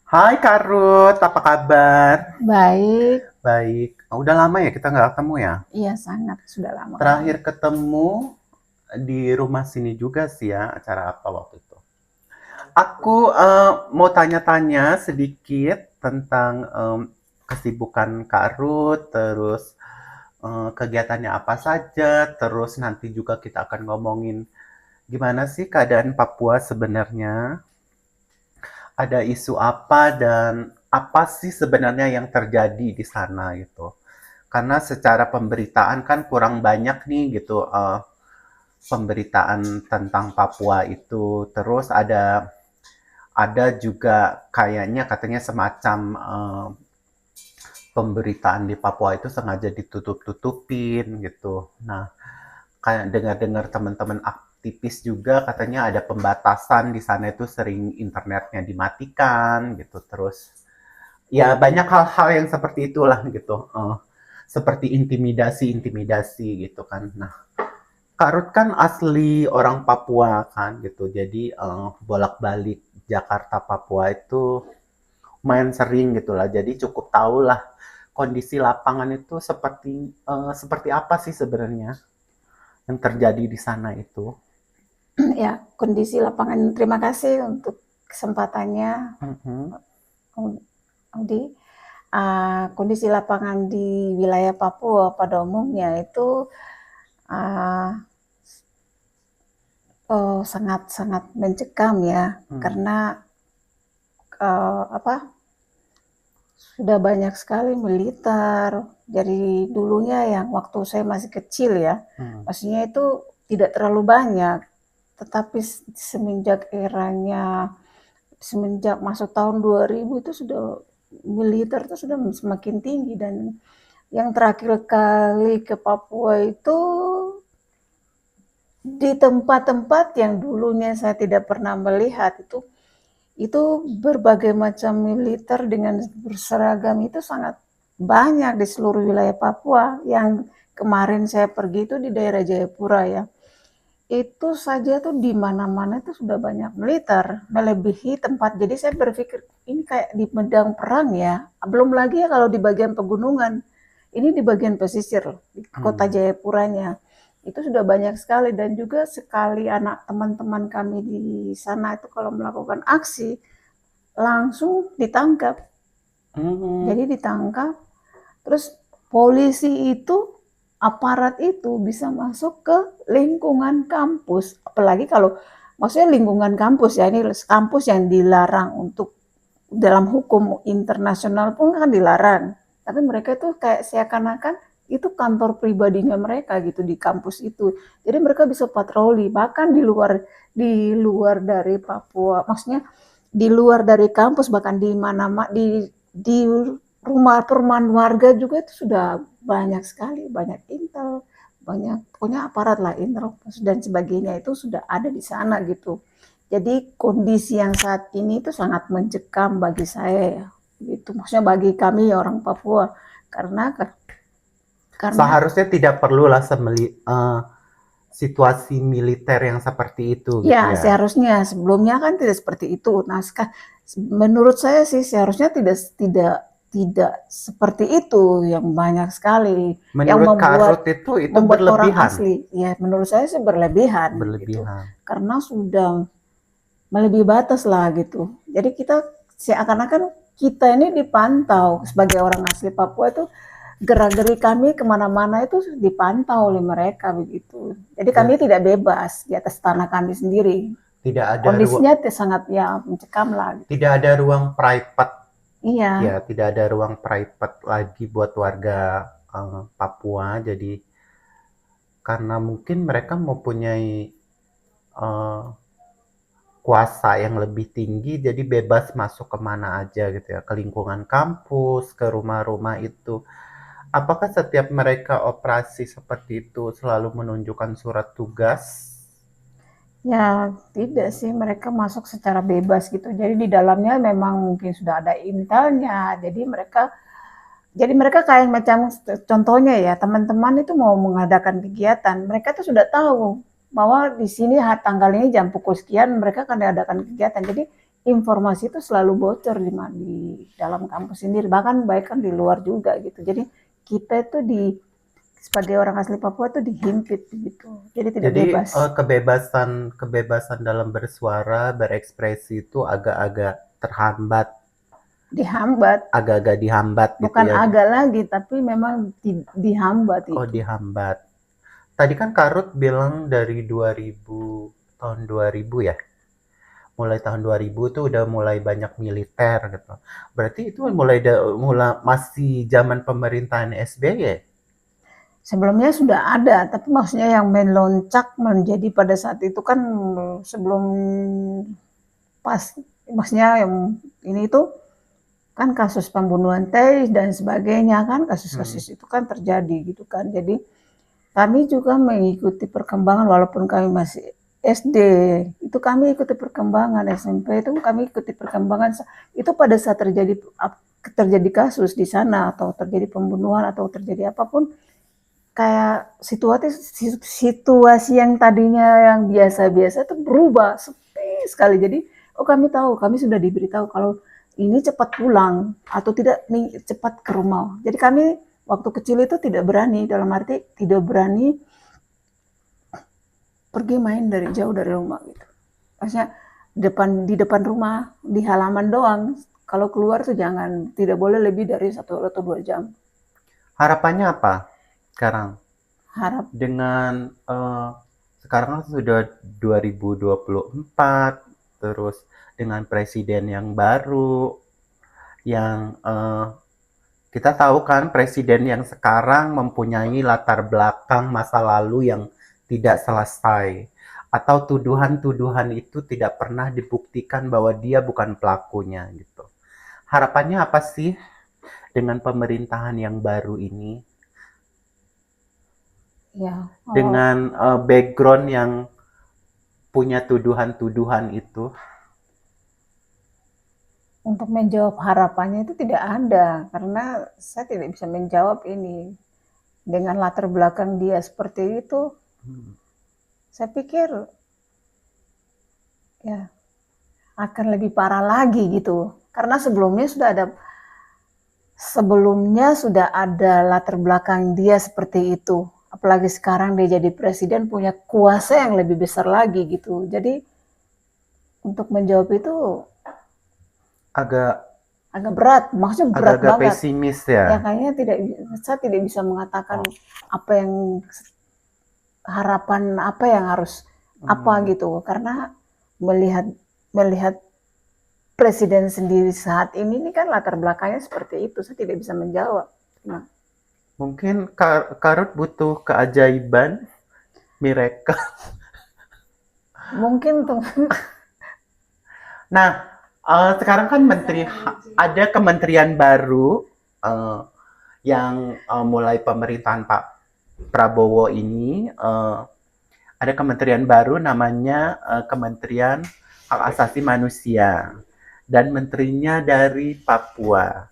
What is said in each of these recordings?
Hai Kak Ruth, apa kabar? Baik, Baik. Udah lama ya kita nggak ketemu ya? iya sangat sudah lama Terakhir banget. ketemu di rumah sini juga sih ya, acara apa waktu itu? Aku mau tanya-tanya sedikit tentang kesibukan Kak Ruth, terus kegiatannya apa saja, terus nanti juga kita akan ngomongin gimana sih keadaan Papua sebenarnya, ada isu apa dan apa sih sebenarnya yang terjadi di sana gitu. Karena secara pemberitaan kan kurang banyak nih gitu pemberitaan tentang Papua itu. Terus ada juga kayaknya katanya semacam pemberitaan di Papua itu sengaja ditutup-tutupin gitu. Nah, kayak dengar-dengar teman-teman aktivis juga katanya ada pembatasan di sana itu sering internetnya dimatikan gitu. Terus ya banyak hal-hal yang seperti itulah gitu. Seperti intimidasi-intimidasi gitu kan. Nah, Kak Ruth kan asli orang Papua kan gitu. Jadi bolak-balik Jakarta Papua itu lumayan sering gitu lah. Jadi cukup tahu lah kondisi lapangan itu seperti apa sih sebenarnya yang terjadi di sana itu. Ya, kondisi lapangan, terima kasih untuk kesempatannya, Mhm. Audi. Kondisi lapangan di wilayah Papua pada umumnya itu uh, sangat-sangat mencekam ya, Hmm. karena apa sudah banyak sekali militer dari dulunya yang waktu saya masih kecil ya, Hmm. maksudnya itu tidak terlalu banyak, tetapi semenjak semenjak masuk tahun 2000 itu sudah militer itu sudah semakin tinggi, dan yang terakhir kali ke Papua itu di tempat-tempat yang dulunya saya tidak pernah melihat itu berbagai macam militer dengan berseragam itu sangat banyak di seluruh wilayah Papua. Yang kemarin saya pergi itu di daerah Jayapura ya, itu saja tuh di mana-mana itu sudah banyak militer, melebihi tempat. Jadi saya berpikir ini kayak di medang perang ya. Belum lagi ya kalau di bagian pegunungan. Ini di bagian pesisir di kota Hmm. Jayapuranya. Itu sudah banyak sekali, dan juga sekali anak teman-teman kami di sana itu kalau melakukan aksi langsung ditangkap. Hmm. Jadi ditangkap, terus polisi itu, aparat itu bisa masuk ke lingkungan kampus. Apalagi kalau maksudnya lingkungan kampus ya, ini kampus yang dilarang untuk dalam hukum internasional pun kan dilarang. Tapi mereka itu kayak seakan-akan itu kantor pribadinya mereka gitu di kampus itu. Jadi mereka bisa patroli bahkan di luar dari Papua. Maksudnya di luar dari kampus, bahkan di mana di rumah perumahan warga juga itu sudah banyak sekali, banyak intel, banyak pokoknya aparat lah, intel dan sebagainya itu sudah ada di sana gitu. Jadi kondisi yang saat ini itu sangat mencekam bagi saya ya, gitu. Maksudnya bagi kami orang Papua, karena karena Seharusnya tidak perlulah situasi militer yang seperti itu gitu ya, ya. seharusnya sebelumnya kan tidak seperti itu. Nah, menurut saya sih seharusnya tidak tidak tidak seperti itu, yang banyak sekali yang Menurut Kak membuat Ruth itu membuat orang berlebihan, asli. Ya, menurut saya sih berlebihan gitu. berlebihan. Karena sudah melebihi batas lah gitu. Jadi kita seakan-akan kita ini dipantau sebagai orang asli Papua itu, gerak-geri kami kemana-mana itu dipantau oleh mereka begitu. Jadi kami Berarti tidak bebas di atas tanah kami sendiri. tidak ada ruang, Kondisinya sangat ya mencekam lah gitu. tidak ada ruang private Iya, ya, tidak ada ruang private lagi buat warga Papua. Jadi karena mungkin mereka mempunyai eh, kuasa yang lebih tinggi, jadi bebas masuk kemana aja gitu ya, ke lingkungan kampus, ke rumah-rumah itu. Apakah setiap mereka operasi seperti itu selalu menunjukkan surat tugas? ya tidak sih, mereka masuk secara bebas gitu. Jadi di dalamnya memang mungkin sudah ada intelnya. Jadi mereka kayak macam contohnya ya, teman-teman itu mau mengadakan kegiatan, mereka tuh sudah tahu bahwa di sini tanggal ini jam pukul sekian mereka akan diadakan kegiatan. Jadi informasi itu selalu bocor di dalam kampus sendiri, bahkan baik kan di luar juga gitu. Jadi kita itu sebagai orang asli Papua itu dihimpit gitu. Jadi tidak Jadi bebas. kebebasan kebebasan dalam bersuara, berekspresi itu agak-agak terhambat, Dihambat, agak-agak dihambat gitu bukan ya. agak lagi, tapi memang dihambat Oh, itu. dihambat. Tadi kan Karut bilang dari 2000, tahun 2000 ya. Mulai tahun 2000 tuh udah mulai banyak militer gitu. Berarti itu mulai masih zaman pemerintahan SBY. Sebelumnya sudah ada, tapi maksudnya yang meloncak menjadi pada saat itu kan sebelum pas, maksudnya yang ini itu kan kasus pembunuhan Teis dan sebagainya kan, kasus-kasus itu kan terjadi gitu kan. Jadi kami juga mengikuti perkembangan walaupun kami masih SD, itu kami ikuti perkembangan, SMP itu kami ikuti perkembangan itu pada saat terjadi kasus di sana atau terjadi pembunuhan atau terjadi apapun, kayak situasi yang tadinya yang biasa-biasa itu berubah sepi sekali. Jadi kami tahu, kami sudah diberitahu kalau ini cepat pulang atau tidak nih cepat ke rumah. Jadi kami waktu kecil itu tidak berani, dalam arti tidak berani pergi main dari jauh dari rumah gitu. Maksudnya di depan rumah, di halaman doang. Kalau keluar tuh jangan, tidak boleh lebih dari 1 atau 2 jam. Harapannya apa sekarang? Harap Dengan sekarang kan sudah 2024, terus dengan presiden yang baru, yang kita tahu kan presiden yang sekarang mempunyai latar belakang masa lalu yang tidak selesai, atau tuduhan-tuduhan itu tidak pernah dibuktikan bahwa dia bukan pelakunya gitu. Harapannya apa sih dengan pemerintahan yang baru ini? ya Dengan background yang punya tuduhan-tuduhan itu. untuk menjawab harapannya itu tidak ada, karena saya tidak bisa menjawab ini. Dengan latar belakang dia seperti itu, saya pikir ya akan lebih parah lagi gitu. Karena sebelumnya sudah ada latar belakang dia seperti itu. Apalagi sekarang dia jadi presiden punya kuasa yang lebih besar lagi gitu. Jadi untuk menjawab itu agak agak berat, maksudnya berat agak-agak banget. pesimis Ya ya. kayaknya saya tidak bisa mengatakan apa yang harapan apa yang harus apa gitu, karena melihat melihat presiden sendiri saat ini kan latar belakangnya seperti itu, saya tidak bisa menjawab. Nah, Mungkin Karut butuh keajaiban, miracle. mungkin tuh Nah, sekarang kan ada kementerian baru eh, yang mulai pemerintahan Pak Prabowo ini ada kementerian baru namanya Kementerian Hak Asasi Manusia dan menterinya dari Papua.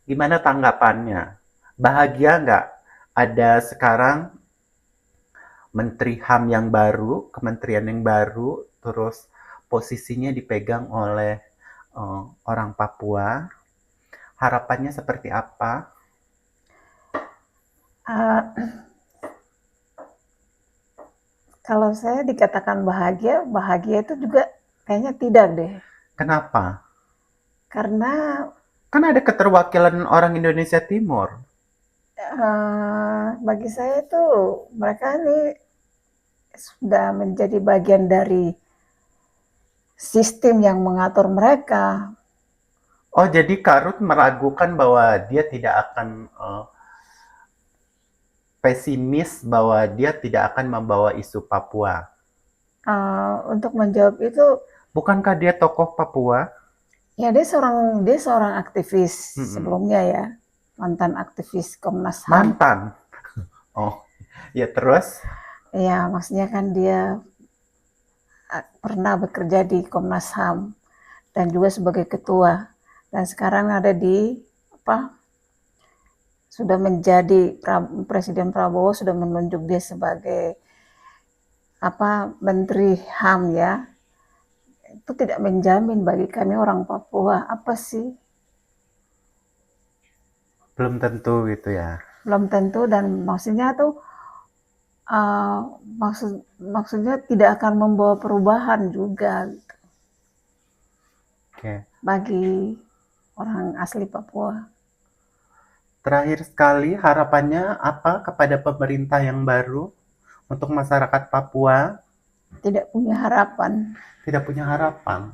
Gimana tanggapannya? Bahagia nggak ada sekarang Menteri HAM yang baru, kementerian yang baru, terus posisinya dipegang oleh orang Papua? Harapannya seperti apa? uh, kalau saya dikatakan bahagia, bahagia itu juga kayaknya tidak deh, Kenapa? karena Kan ada keterwakilan orang Indonesia Timur. bagi saya itu mereka ini sudah menjadi bagian dari sistem yang mengatur mereka. Oh, jadi Karut meragukan bahwa dia tidak akan pesimis bahwa dia tidak akan membawa isu Papua. Untuk menjawab itu, Bukankah dia tokoh Papua? ya dia seorang aktivis sebelumnya ya, mantan aktivis Komnas HAM. Mantan. Oh, ya terus? Ya, maksudnya kan dia pernah bekerja di Komnas HAM dan juga sebagai ketua, dan sekarang ada di apa? Sudah menjadi Presiden Prabowo sudah menunjuk dia sebagai Menteri HAM ya. itu tidak menjamin bagi kami orang Papua. Apa sih? Belum tentu gitu ya. Belum tentu, dan maksudnya tuh maksudnya tidak akan membawa perubahan juga Oke. bagi orang asli Papua. Terakhir sekali, harapannya apa kepada pemerintah yang baru untuk masyarakat Papua? Tidak punya harapan. Tidak punya harapan.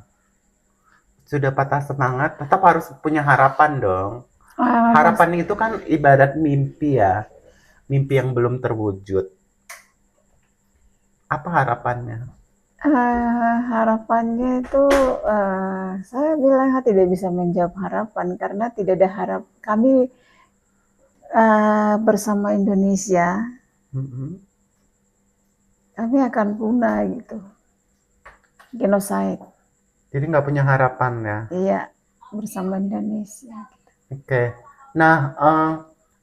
Sudah patah semangat, tetap harus punya harapan dong. Harapan itu kan ibarat mimpi ya. Mimpi yang belum terwujud. Apa harapannya? Harapannya itu saya bilang tidak bisa menjawab harapan karena tidak ada harap. Kami bersama Indonesia, kami akan punah gitu, genocide. Jadi nggak punya harapan ya? Iya, bersama Indonesia. Oke. Nah,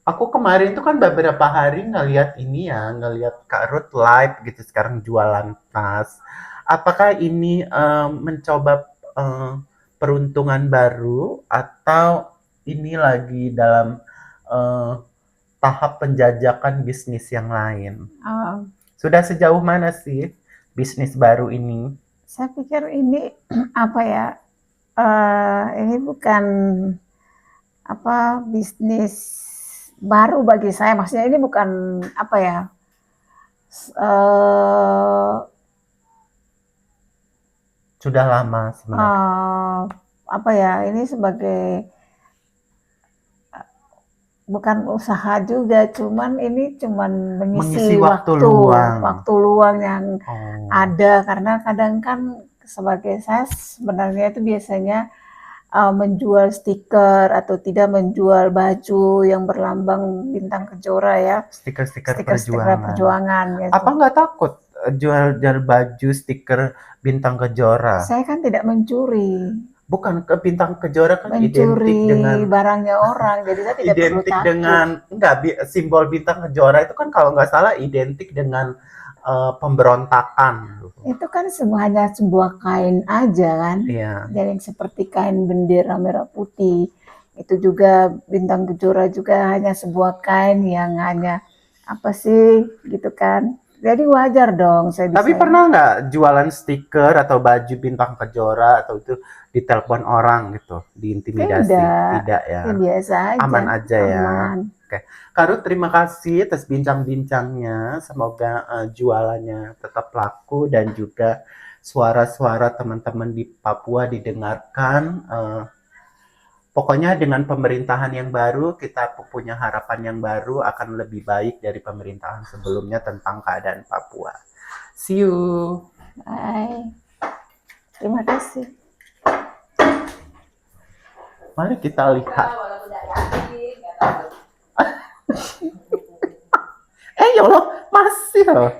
aku kemarin tuh kan beberapa hari ngeliat ini ya, ngeliat Kak Ruth live gitu sekarang jualan tas. Apakah ini mencoba peruntungan baru atau ini lagi dalam tahap penjajakan bisnis yang lain? Sudah sejauh mana sih bisnis baru ini? Saya pikir ini apa ya? Ini bukan bisnis baru bagi saya. Maksudnya ini bukan apa ya? Sudah lama sebenarnya. Ini sebagai bukan usaha juga, cuman ini mengisi waktu luang yang ada, karena kadang kan sebagai saya sebenarnya itu biasanya menjual stiker atau tidak menjual baju yang berlambang bintang kejora ya, stiker perjuangan gitu. Apa nggak takut jual baju stiker bintang kejora? Saya kan tidak mencuri. Bukan, ke bintang kejora kan mencuri identik dengan barangnya orang, jadi saya tidak perlu takut. dengan simbol bintang kejora itu kan kalau nggak salah identik dengan pemberontakan. Itu kan semuanya sebuah kain aja kan, jadi seperti kain bendera merah putih. Itu juga bintang kejora juga hanya sebuah kain yang hanya apa sih gitu kan. Jadi wajar dong saya bisa. Tapi pernah nggak jualan stiker atau baju bintang kejora atau itu ditelepon orang gitu, diintimidasi? Tidak ya? Biasa aja. Aman aja ya? Oke. Kak Ruth, terima kasih atas bincang-bincangnya. Semoga jualannya tetap laku dan juga suara-suara teman-teman di Papua didengarkan. Pokoknya dengan pemerintahan yang baru, kita punya harapan yang baru akan lebih baik dari pemerintahan sebelumnya tentang keadaan Papua. See you. Bye. Terima kasih. Mari kita lihat. Ya Allah, masih loh.